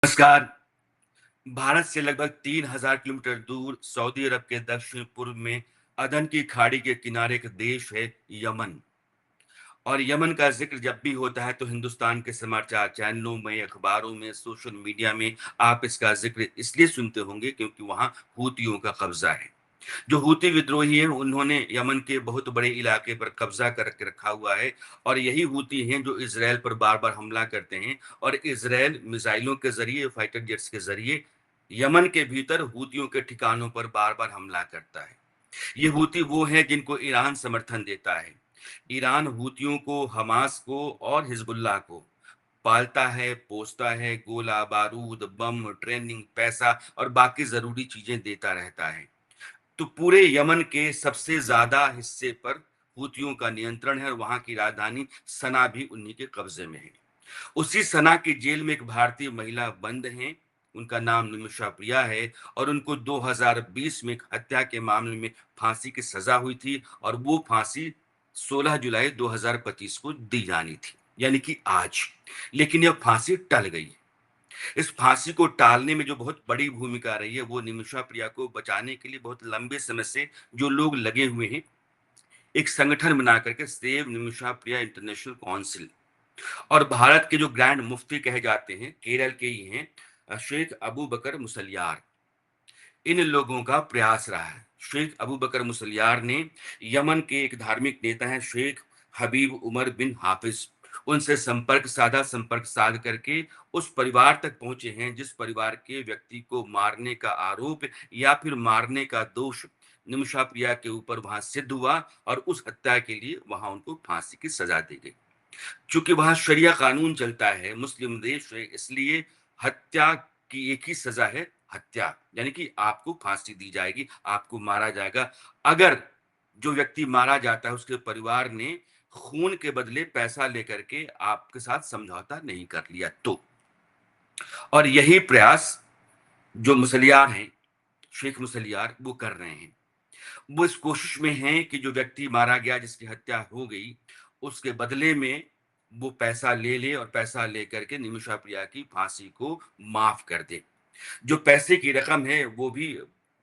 नमस्कार। भारत से लगभग 3000 किलोमीटर दूर सऊदी अरब के दक्षिण पूर्व में अदन की खाड़ी के किनारे एक देश है यमन। और यमन का जिक्र जब भी होता है तो हिंदुस्तान के समाचार चैनलों में, अखबारों में, सोशल मीडिया में आप इसका जिक्र इसलिए सुनते होंगे क्योंकि वहां हूतियों का कब्जा है। जो हूती विद्रोही हैं उन्होंने यमन के बहुत बड़े इलाके पर कब्जा करके रखा हुआ है। और यही हूती हैं जो इसराइल पर बार बार हमला करते हैं। और इसराइल मिसाइलों के जरिए, फाइटर जेट्स के जरिए यमन के भीतर हूतियों के ठिकानों पर बार बार हमला करता है। ये हूती वो हैं जिनको ईरान समर्थन देता है। ईरान हूतियों को, हमास को और हिजबुल्लाह को पालता है, पोसता है, गोला बारूद, बम, ट्रेनिंग, पैसा और बाकी जरूरी चीजें देता रहता है। तो पूरे यमन के सबसे ज्यादा हिस्से पर हूतियों का नियंत्रण है और वहां की राजधानी सना भी उन्हीं के कब्जे में है। उसी सना की जेल में एक भारतीय महिला बंद हैं। उनका नाम निमिषा प्रिया है। और उनको 2020 में एक हत्या के मामले में फांसी की सजा हुई थी और वो फांसी 16 जुलाई 2025 को दी जानी थी, यानी कि आज। लेकिन यह फांसी टल गई। इस फांसी को टालने में जो बहुत बड़ी भूमिका रही है वो निमिषा प्रिया को बचाने के लिए बहुत लंबे समय से जो लोग लगे हुए हैं, एक संगठन बना करके सेव निमिषा प्रिया इंटरनेशनल काउंसिल। और भारत के जो ग्रैंड मुफ्ती कहे जाते हैं केरल के ही हैं, शेख अबू बकर मुसलियार। इन लोगों का प्रयास रहा है। शेख अबू बकर मुसलियार ने यमन के एक धार्मिक नेता हैं शेख हबीब उमर बिन हाफिज, उनसे संपर्क साध करके उस परिवार तक पहुंचे हैं जिस परिवार के व्यक्ति को मारने का आरोप या फिर मारने का दोष निमिषा प्रिया के ऊपर वहां सिद्ध हुआ। और उस हत्या के लिए वहां उनको फांसी की सजा दी गई। चूंकि वहां शरिया कानून चलता है, मुस्लिम देश है, इसलिए हत्या की एक ही सजा है, हत्या, यानी कि आपको फांसी दी जाएगी, आपको मारा जाएगा। अगर जो व्यक्ति मारा जाता है उसके परिवार ने खून के बदले पैसा लेकर के आपके साथ समझौता नहीं कर लिया तो। और यही प्रयास जो मुसलियार हैं, शेख मुसलियार, वो कर रहे हैं। वो इस कोशिश में हैं कि जो व्यक्ति मारा गया, जिसकी हत्या हो गई, उसके बदले में वो पैसा ले ले और पैसा लेकर के निमिषा प्रिया की फांसी को माफ कर दे। जो पैसे की रकम है वो भी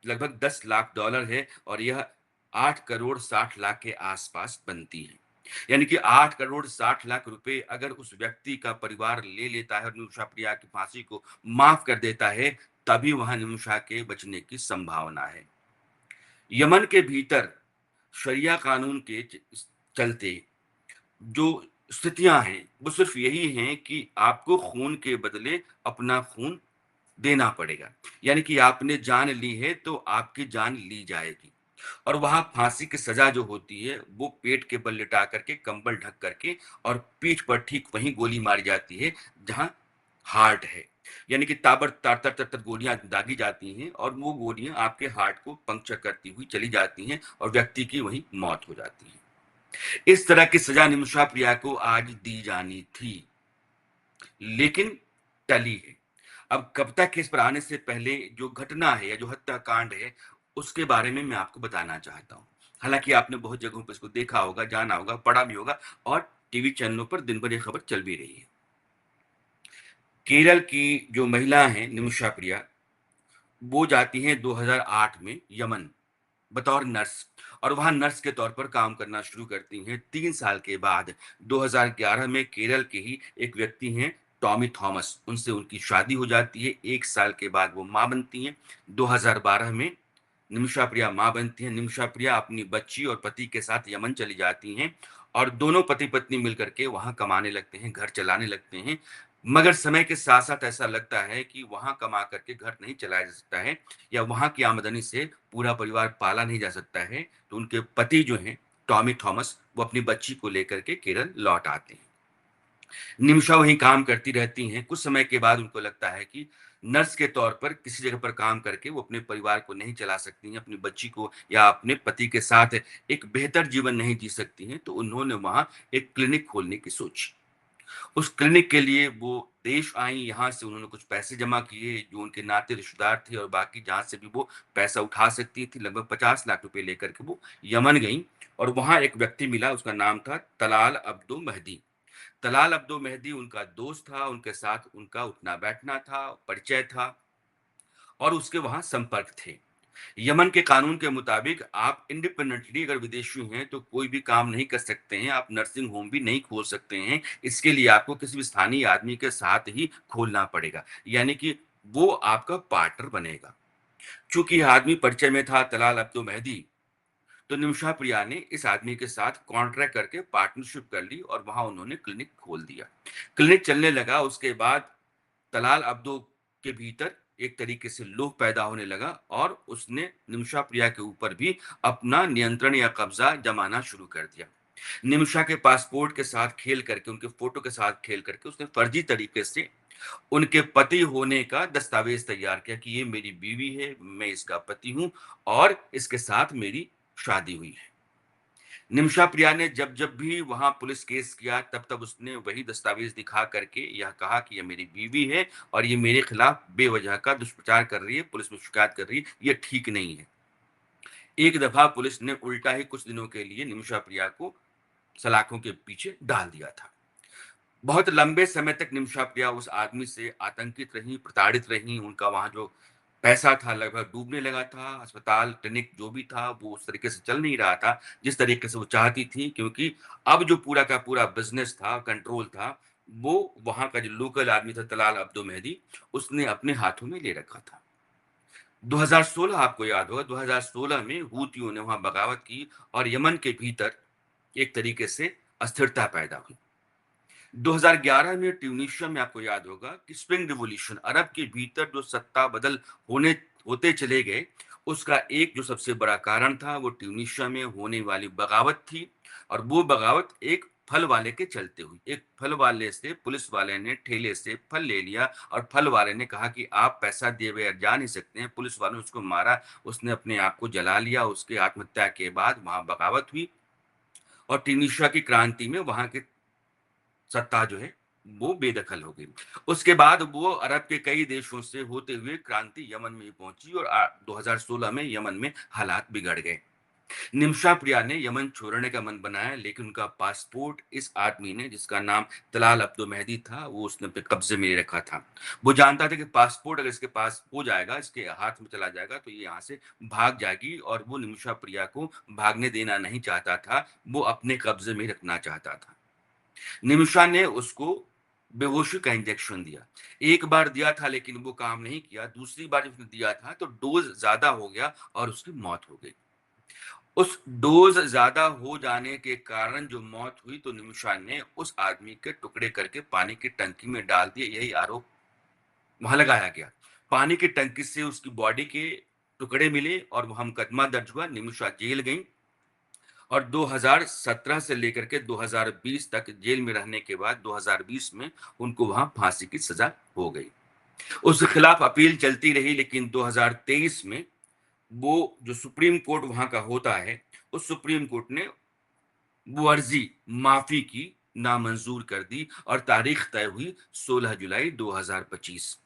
लगभग $10 लाख है और यह 8 करोड़ 60 लाख के आसपास बनती है। यानी कि 8 करोड़ 60 लाख रुपए अगर उस व्यक्ति का परिवार ले लेता है और निमिषा प्रिया की फांसी को माफ कर देता है, तभी वहां निमिषा के बचने की संभावना है। यमन के भीतर शरिया कानून के चलते जो स्थितियां हैं वो सिर्फ यही हैं कि आपको खून के बदले अपना खून देना पड़ेगा। यानी कि आपने जान ली है तो आपकी जान ली जाएगी। और वहां फांसी की सजा जो होती है वो पेट के बल लिटा करके, कंबल ढक करके, और पीठ पर ठीक वहीं गोली मारी जाती है जहां हार्ट है। यानी कि ताबर तार तर तर तर गोलियां दागी जाती हैं और वो गोलियां आपके हार्ट को पंक्चर करती हुई चली जाती हैं और व्यक्ति की वहीं मौत हो जाती है। इस तरह की सजा निमिषा प्रिया को आज दी जानी थी, लेकिन टली है। अब कब तक इस पर आने से पहले जो घटना है या जो हत्याकांड है उसके बारे में मैं आपको बताना चाहता हूँ। हालांकि आपने बहुत जगहों पर इसको देखा होगा, जाना होगा, पढ़ा भी होगा और टीवी चैनलों पर दिन भर ये खबर चल भी रही है। केरल की जो महिला है निमिषा प्रिया, वो जाती हैं 2008 में यमन बतौर नर्स। और वहां नर्स के तौर पर काम करना शुरू करती हैं। 3 साल के बाद 2011 में केरल के ही एक व्यक्ति हैं टॉमी थॉमस, उनसे उनकी शादी हो जाती है। 1 साल के बाद वो मां बनती हैं। 2012 में निमिषा प्रिया मां बनती हैं। निमिषा प्रिया अपनी बच्ची और पति के साथ यमन चली जाती हैं और दोनों पति पत्नी मिलकर के वहां कमाने लगते हैं, घर चलाने लगते हैं। मगर समय के साथ साथ ऐसा लगता है कि वहां कमा करके घर नहीं चलाया जा सकता है या वहां की आमदनी से पूरा परिवार पाला नहीं जा सकता है। तो उनके पति जो हैं टॉमी थॉमस, वो अपनी बच्ची को लेकर के केरल लौट आते हैं। निमिषा वहीं काम करती रहती हैं। कुछ समय के बाद उनको लगता है कि नर्स के तौर पर किसी जगह पर काम करके वो अपने परिवार को नहीं चला सकती हैं, अपनी बच्ची को या अपने पति के साथ एक बेहतर जीवन नहीं जी सकती हैं। तो उन्होंने वहां एक क्लिनिक खोलने की सोची। उस क्लिनिक के लिए वो देश आई। यहाँ से उन्होंने कुछ पैसे जमा किए जो उनके नाते रिश्तेदार थे और बाकी जहां से भी वो पैसा उठा सकती थी, लगभग 50 लाख रुपए लेकर के वो यमन गई। और वहां एक व्यक्ति मिला, उसका नाम था तलाल अब्दो महदी। तलाल अब्दो मेहदी उनका दोस्त था, उनके साथ उनका उठना-बैठना था, परिचय था और उसके वहाँ संपर्क थे। यमन के कानून के मुताबिक आप इंडिपेंडेंटली अगर विदेशी हैं तो कोई भी काम नहीं कर सकते हैं, आप नर्सिंग होम भी नहीं खोल सकते हैं। इसके लिए आपको किसी भी स्थानीय आदमी के साथ ही खोलना पड़ेगा, यानी कि वो आपका पार्टनर बनेगा। चूँकि यह आदमी परिचय में था तलाल अब्दो मेहदी, तो निमिषा प्रिया ने इस आदमी के साथ कॉन्ट्रैक्ट करके पार्टनरशिप कर ली और वहाँ उन्होंने क्लिनिक खोल दिया। क्लिनिक चलने लगा, उसके बाद तलाल अब्दो के भीतर एक तरीके से लोभ पैदा होने लगा और उसने निमिषा प्रिया के ऊपर भी अपना नियंत्रण या कब्जा जमाना शुरू कर दिया। निमिषा के पासपोर्ट के साथ खेल करके, उनके फोटो के साथ खेल करके उसने फर्जी तरीके से उनके पति होने का दस्तावेज तैयार किया कि ये मेरी बीवी है, मैं इसका पति हूं और इसके साथ मेरी शादी हुई है। निमिषा प्रिया ने जब-जब भी वहाँ पुलिस केस किया, तब-तब उसने वही दस्तावेज़ दिखा करके यह कहा कि ये मेरी बीवी है और ये मेरे खिलाफ बेवजह का दुष्प्रचार कर रही है, पुलिस में शिकायत कर रही है, ये ठीक नहीं है। एक दफ़ा पुलिस ने उल्टा ही कुछ दिनों के लिए निमिषा प्रिया को सलाखों के पीछे डाल दिया था। बहुत लंबे समय तक निमिषा प्रिया उस आदमी से आतंकित रहीं, प्रताड़ित रहीं, उनका वहाँ जो पैसा था लगभग डूबने लगा था, अस्पताल, क्लिनिक जो भी था वो उस तरीके से चल नहीं रहा था, जिस तरीके से वो चाहती थी क्योंकि अब जो पूरा का पूरा बिज़नेस था, कंट्रोल था, वो वहाँ का जो लोकल आदमी था तलाल अब्दो मेहदी, उसने अपने हाथों में ले रखा था। 2016 आपको याद होगा, 2016 में हूथियों ने वहाँ बगावत की और यमन के भीतर एक तरीके से अस्थिरता पैदा हुई। 2011 में ट्यूनीशिया में आपको याद होगा कि स्प्रिंग रिवॉल्यूशन अरब के भीतर जो सत्ता बदल होने होते चले गए, उसका एक जो सबसे बड़ा कारण था वो ट्यूनीशिया में होने वाली बगावत थी और वो बगावत एक फल वाले के चलते हुई। एक फल वाले से पुलिस वाले ने ठेले से फल ले लिया और फल वाले ने कहा कि आप पैसा दिए बगैर जा नहीं सकते हैं। पुलिस वालों ने उसको मारा, उसने अपने आप को जला लिया। उसके आत्महत्या के बाद वहाँ बगावत हुई और ट्यूनीशिया की क्रांति में वहाँ के सत्ता जो है वो बेदखल हो गई। उसके बाद वो अरब के कई देशों से होते हुए क्रांति यमन में ही पहुंची और 2016 में यमन में हालात बिगड़ गए। निमिषा प्रिया ने यमन छोड़ने का मन बनाया लेकिन उनका पासपोर्ट इस आदमी ने जिसका नाम तलाल अब्दो मेहदी था वो उसने अपने कब्जे में ले रखा था। वो जानता था कि पासपोर्ट अगर इसके पास हो जाएगा, इसके हाथ में चला जाएगा तो ये यहाँ से भाग जाएगी और वो निमिषा प्रिया को भागने देना नहीं चाहता था, वो अपने कब्जे में रखना चाहता था। निमिषा ने उसको बेहोशी का इंजेक्शन दिया। एक बार दिया था लेकिन वो काम नहीं किया, दूसरी बार जब उसने दिया था तो डोज़ ज़्यादा हो गया और उसकी मौत हो गई। उस डोज़ ज़्यादा हो जाने के कारण जो मौत हुई तो निमिषा ने उस आदमी के टुकड़े करके पानी की टंकी में डाल दिए, यही आरोप वहाँ लगाया गया। पानी की टंकी से उसकी बॉडी के टुकड़े मिले और वहाँ मुकदमा दर्ज हुआ, निमिषा जेल गईं और 2017 से लेकर के 2020 तक जेल में रहने के बाद 2020 में उनको वहां फांसी की सजा हो गई। उसके खिलाफ अपील चलती रही लेकिन 2023 में वो जो सुप्रीम कोर्ट वहां का होता है, उस सुप्रीम कोर्ट ने वो अर्जी माफी की नामंजूर कर दी और तारीख तय हुई 16 जुलाई 2025।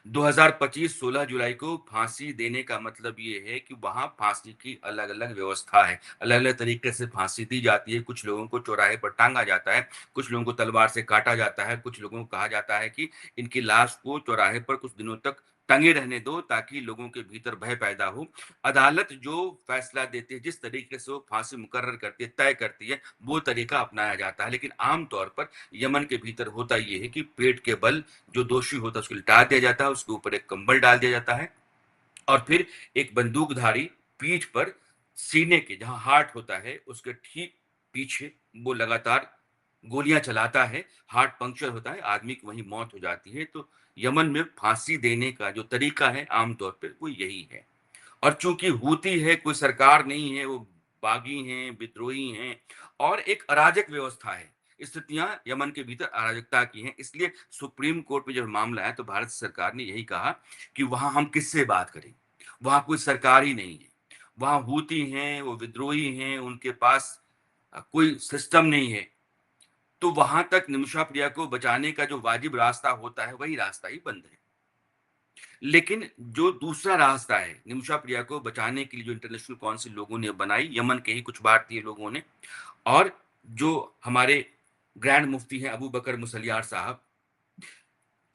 2025 16 जुलाई को फांसी देने का मतलब ये है कि वहां फांसी की अलग-अलग व्यवस्था है। अलग-अलग तरीके से फांसी दी जाती है। कुछ लोगों को चौराहे पर टांगा जाता है, कुछ लोगों को तलवार से काटा जाता है, कुछ लोगों को कहा जाता है कि इनकी लाश को चौराहे पर कुछ दिनों तक टंगे रहने दो ताकि लोगों के भीतर भय पैदा हो। अदालत जो फैसला देती है, जिस तरीके से वो फांसी मुकर्रर करती है, तय करती है, वो तरीका अपनाया जाता है। लेकिन आम तौर पर यमन के भीतर होता ये है कि पेट के बल जो दोषी होता है उसको लिटा दिया जाता है, उसके ऊपर एक कंबल डाल दिया जाता है और फिर एक बंदूकधारी पीठ पर सीने के जहां हार्ट होता है उसके ठीक पीछे वो लगातार गोलियां चलाता है, हार्ट पंक्चर होता है, आदमी की वहीं मौत हो जाती है। तो यमन में फांसी देने का जो तरीका है आमतौर पर वो यही है। और चूंकि हूती है, कोई सरकार नहीं है, वो बागी हैं, विद्रोही हैं और एक अराजक व्यवस्था है। स्थितियां यमन के भीतर अराजकता की हैं, इसलिए सुप्रीम कोर्ट में जब मामला है तो भारत सरकार ने यही कहा कि वहां हम किससे बात करें, वहां कोई सरकार ही नहीं है, वहां हूती हैं, वो विद्रोही हैं, उनके पास कोई सिस्टम नहीं है। तो वहां तक निमिषा प्रिया को बचाने का जो वाजिब रास्ता होता है वही रास्ता ही बंद है। लेकिन जो दूसरा रास्ता है, निमिषा प्रिया को बचाने के लिए जो इंटरनेशनल काउंसिल लोगों ने बनाई, यमन के ही कुछ भारतीय लोगों ने और जो हमारे ग्रैंड मुफ्ती हैं अबू बकर मुसलियार साहब,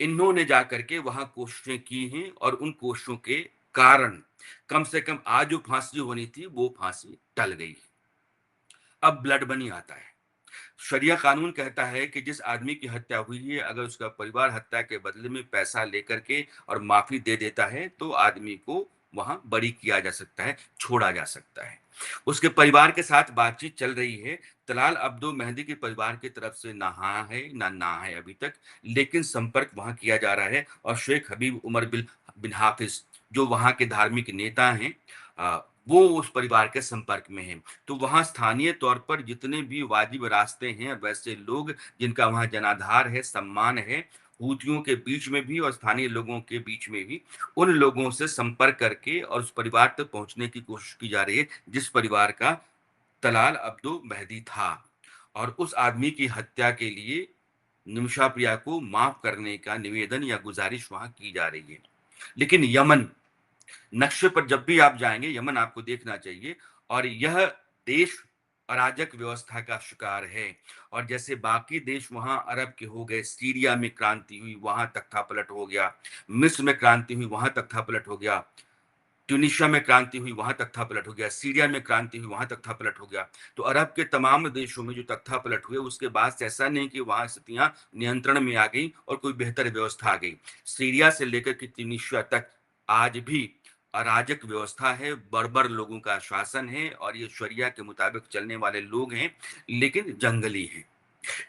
इन्होंने जाकर के वहाँ कोशिशें की हैं और उन कोशिशों के कारण कम से कम आज जो फांसी होनी थी, वो फांसी टल गई। अब ब्लड मनी आता है। शरिया कानून कहता है कि जिस आदमी की हत्या हुई है, अगर उसका परिवार हत्या के बदले में पैसा लेकर के और माफी दे देता है, तो आदमी को वहां बरी किया जा सकता है, छोड़ा जा सकता है। उसके परिवार के साथ बातचीत चल रही है। तलाल अब्दो मेहदी के परिवार की तरफ से ना हाँ है ना है अभी तक, लेकिन संपर्क वहां किया जा रहा है। और शेख हबीब उमर बिन बिन हाफिज, जो वहां के धार्मिक नेता हैं, वो उस परिवार के संपर्क में हैं। तो वहाँ स्थानीय तौर पर जितने भी वाजिब रास्ते हैं, वैसे लोग जिनका वहाँ जनाधार है, सम्मान है, हूतियों के बीच में भी और स्थानीय लोगों के बीच में भी, उन लोगों से संपर्क करके और उस परिवार तक पहुंचने की कोशिश की जा रही है, जिस परिवार का तलाल अब्दो मेहदी था। और उस आदमी की हत्या के लिए निमिषा प्रिया को माफ करने का निवेदन या गुजारिश वहां की जा रही है। लेकिन यमन, नक्शे पर जब भी आप जाएंगे, यमन आपको देखना चाहिए। और यह देश अराजक व्यवस्था का शिकार है। और जैसे बाकी देश वहां अरब के हो गए, सीरिया में क्रांति हुई, वहां तख्तापलट हो गया, मिस्र में क्रांति हुई, वहां तख्तापलट हो गया, ट्यूनिशिया में क्रांति हुई, वहां तख्तापलट हो गया, सीरिया में क्रांति हुई, वहां तख्तापलट हो गया। तो अरब के तमाम देशों में जो तख्तापलट हुए, उसके बाद से ऐसा नहीं कि वहां स्थितियां नियंत्रण में आ गई और कोई बेहतर व्यवस्था आ गई। सीरिया से लेकर के ट्यूनिशिया तक आज भी अराजक व्यवस्था है, बर्बर लोगों का शासन है और ये शरिया के मुताबिक चलने वाले लोग हैं, लेकिन जंगली हैं।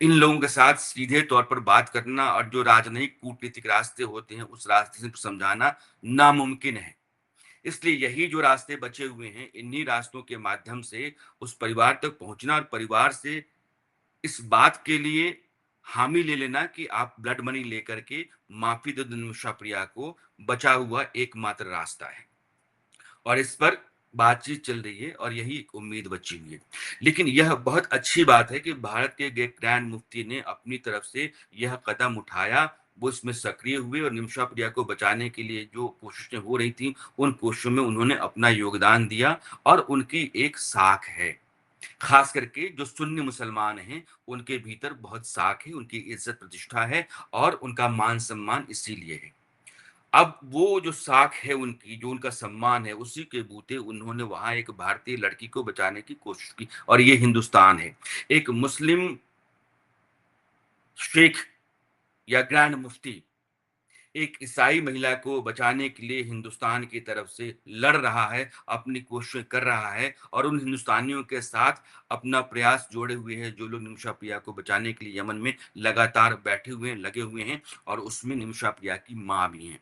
इन लोगों के साथ सीधे तौर पर बात करना और जो राजनयिक कूटनीतिक रास्ते होते हैं, उस रास्ते से समझाना नामुमकिन है। इसलिए यही जो रास्ते बचे हुए हैं, इन्हीं रास्तों के माध्यम से उस परिवार तक पहुंचना और परिवार से इस बात के लिए हामी ले लेना कि आप ब्लड मनी लेकर के माफी दे दो निमिषा प्रिया को, बचा हुआ एकमात्र रास्ता है। और इस पर बातचीत चल रही है और यही एक उम्मीद बची हुई है। लेकिन यह बहुत अच्छी बात है कि भारत के ग्रैंड मुफ्ती ने अपनी तरफ से यह कदम उठाया, वो इसमें सक्रिय हुए और निमिषा प्रिया को बचाने के लिए जो कोशिशें हो रही थी, उन कोशिशों में उन्होंने अपना योगदान दिया। और उनकी एक साख है, खास करके जो सुन्नी मुसलमान हैं, उनके भीतर बहुत साख है, उनकी इज्जत प्रतिष्ठा है और उनका मान सम्मान इसीलिए है। अब वो जो साख है उनकी, जो उनका सम्मान है, उसी के बूते उन्होंने वहां एक भारतीय लड़की को बचाने की कोशिश की। और ये हिंदुस्तान है। एक मुस्लिम शेख या ग्रैंड मुफ्ती एक ईसाई महिला को बचाने के लिए हिंदुस्तान की तरफ से लड़ रहा है, अपनी कोशिशें कर रहा है और उन हिंदुस्तानियों के साथ अपना प्रयास जोड़े हुए हैं, जो लोग निमिषा प्रिया को बचाने के लिए यमन में लगातार बैठे हुए हैं, लगे हुए हैं। और उसमें निमिषा प्रिया की माँ भी हैं।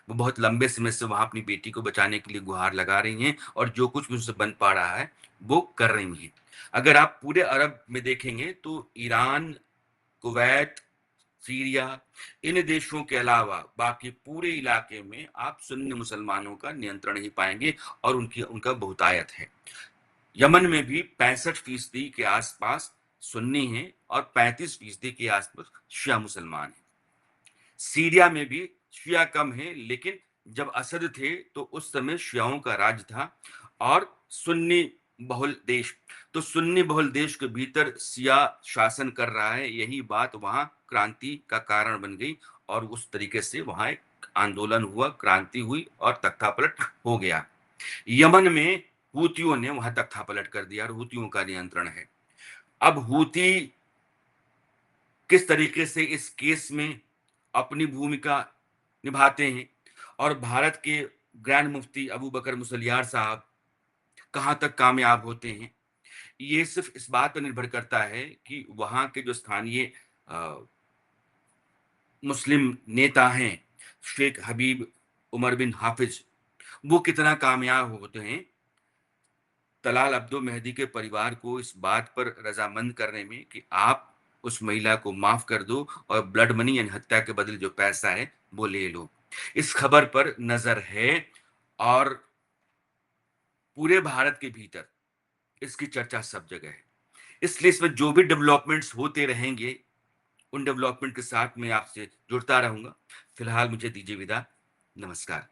वो बहुत लंबे समय से वहां अपनी बेटी को बचाने के लिए गुहार लगा रही हैं और जो कुछ भी उनसे बन पा रहा है, वो कर रही हैं। अगर आप पूरे अरब में देखेंगे तो ईरान, कुवैत, सीरिया, इन देशों के अलावा बाकी पूरे इलाके में आप सुन्नी मुसलमानों का नियंत्रण ही पाएंगे और उनका बहुतायत है। यमन में भी 65% के आसपास सुन्नी हैं और 35% के आसपास शिया मुसलमान हैं। सीरिया में भी शिया कम है, लेकिन जब असद थे तो उस समय शियाओं का राज था। और सुन्नी बहुल देश, तो सुन्नी बहुल देश के भीतर शिया शासन कर रहा है, यही बात वहां क्रांति का कारण बन गई। और उस तरीके से वहां एक आंदोलन हुआ, क्रांति हुई और तख्तापलट हो गया। यमन में हूतियों ने वहां तख्तापलट कर दिया और हूतियों का नियंत्रण है। अब हूती किस तरीके से इस केस में अपनी भूमिका निभाते हैं और भारत के ग्रैंड मुफ्ती अबू बकर मुसलियार साहब कहाँ तक कामयाब होते हैं, ये सिर्फ इस बात पर निर्भर करता है कि वहाँ के जो स्थानीय अ, मुस्लिम नेता हैं, शेख हबीब उमर बिन हाफिज, वो कितना कामयाब होते हैं तलाल अब्दो मेहदी के परिवार को इस बात पर रजामंद करने में कि आप उस महिला को माफ कर दो और ब्लड मनी यानी हत्या के बदले जो पैसा है वो ले लो। इस खबर पर नजर है और पूरे भारत के भीतर इसकी चर्चा सब जगह है। इसलिए इसमें जो भी डेवलपमेंट्स होते रहेंगे, उन डेवलपमेंट के साथ मैं आपसे जुड़ता रहूंगा। फिलहाल मुझे दीजिए विदा। नमस्कार।